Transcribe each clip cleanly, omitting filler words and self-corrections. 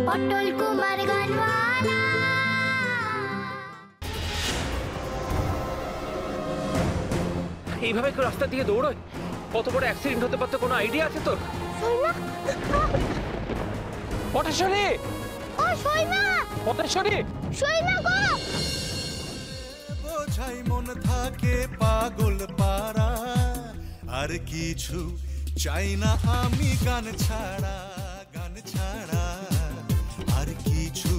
পটল কুমার গানওয়ালা। এইভাবে কেউ রাস্তা দিয়ে দৌড়োয়? কত বড় অ্যাক্সিডেন্ট হতে পারতো, কোনো আইডিয়া আছে তোর? পটেশ্বরী! ও শৈমা! পটেশ্বরী! শৈমা গো! বোঝাই মন থাকে পাগল পারা, আর কিছু চাই না আমি গান ছাড়া, গান ছাড়া আর কিছু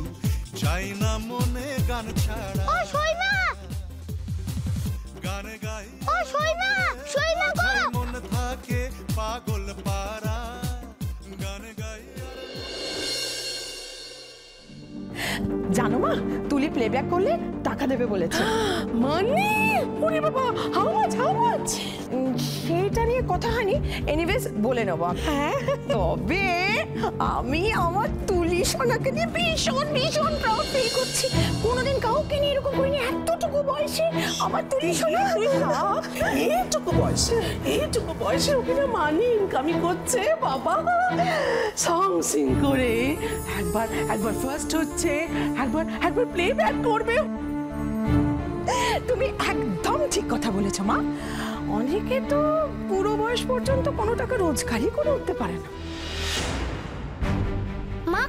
চাই না মনে, গান ছাড়া। ও শৈমা! গান গাই ও শৈমা! শৈমা গো! মন থাকে পাগল পারা, গান গাই। জানো মা, তুলি প্লেব্যাক করলে টাকা দেবে বলেছে। মানে ওরে বাবা, হাউ মাচ? সেটা নিয়ে কথা হয়নি, এনিওয়েজ বলে নেব। হ্যাঁ, তবে আমি আমার তুলি সোনাকে নিয়ে ভীষণ ভীষণ প্রাউড ফিল করছি। কোনোদিন কাউকে নিয়ে এরকম করিনি, এতটুকু বয়সে আমার তুলি সোনা। এইটুকু বয়সে ওকে না মানে ইনকামিং করছে বাবা, সং সিং করে একবার ফার্স্ট হচ্ছে, একবার প্লেব্যাক করবে। তুমি একদম ঠিক কথা বলেছো মা। অনেকে তো পুরো বয়স পর্যন্ত কোনো টাকা রোজগারই করে উঠতে পারে না। মা,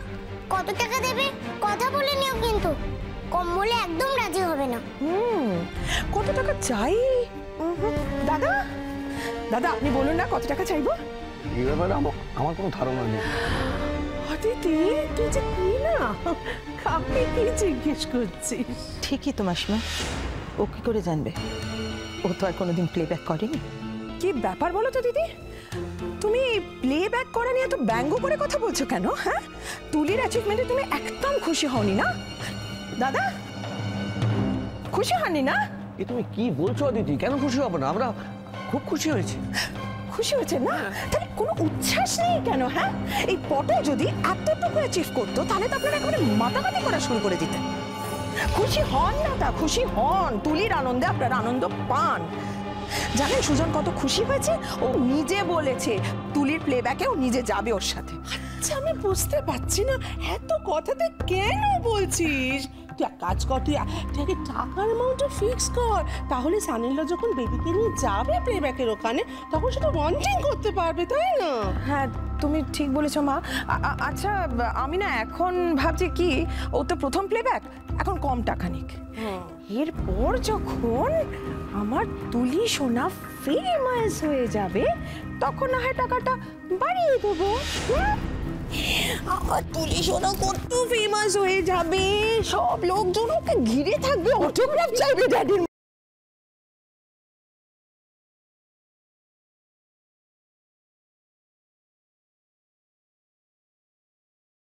কত টাকা দেবে কথা বলে নিও, কিন্তু কম বলে একদম রাজি হবে না। কত টাকা চাই? দাদা দাদা আপনি বলুন না কত টাকা চাইবো? এই ব্যাপারে আমার কোনো ধারণা নেই। অদিতি, তুই যে কি না কাকে কি জিজ্ঞেস করছিস? ঠিকই তো মাসিমা, ও কি করে জানবে? ও তো আর কোনোদিন প্লেব্যাক করেনি। কি ব্যাপার বলো তো দিদি, তুমি প্লেব্যাক করা নিয়ে এত ব্যঙ্গ করে কথা বলছো কেন? হ্যাঁ, তুলির অ্যাচিভমেন্টে তুমি একদম খুশি হওনি না? দাদা খুশি হননি না? এ তুমি কি বলছো অদিতি? কেন খুশি হব না? আমরা খুব খুশি হয়েছি। খুশি হয়েছে না? তাহলে কোনো উচ্ছ্বাস নেই কেন? হ্যাঁ, এই পটল যদি এতটুকু অ্যাচিভ করতো তাহলে তো আপনারা একেবারে মাতামাতি করা শুরু করে দিতেন। খুশি হন না, তা খুশি হন, তুলির আনন্দে আপনারা আনন্দ পান। জানেন সুজন কত খুশি হয়েছে? ও নিজে বলেছে তুলির প্লেব্যাকেও নিজে যাবে ওর সাথে। আচ্ছা, আমি বুঝতে পারছি না এত কথাতে কেন বলছিস। তুই এক কাজ কর, তুই আগে টাকার অ্যামাউন্টটা ফিক্স কর, তাহলে সানিল্লা যখন বেবিকে নিয়ে যাবে প্লেব্যাকের ওখানে তখন সেটা ওয়ান্টিং করতে পারবে, তাই না? হ্যাঁ তুমি ঠিক বলেছো মা। আচ্ছা আমি না এখন ভাবছি কি, ও তো প্রথম প্লেব্যাক, এখন কম টাকা নিক। এরপর যখন আমার তুলি সোনা ফেমাস হয়ে যাবে তখন না হয় টাকাটা বাড়িয়ে দেবো। আমার তুলি সোনা কত ফেমাস হয়ে যাবে, সব লোকজন ওকে ঘিরে থাকবে, অটোগ্রাফ চাইবে ড্যাডির।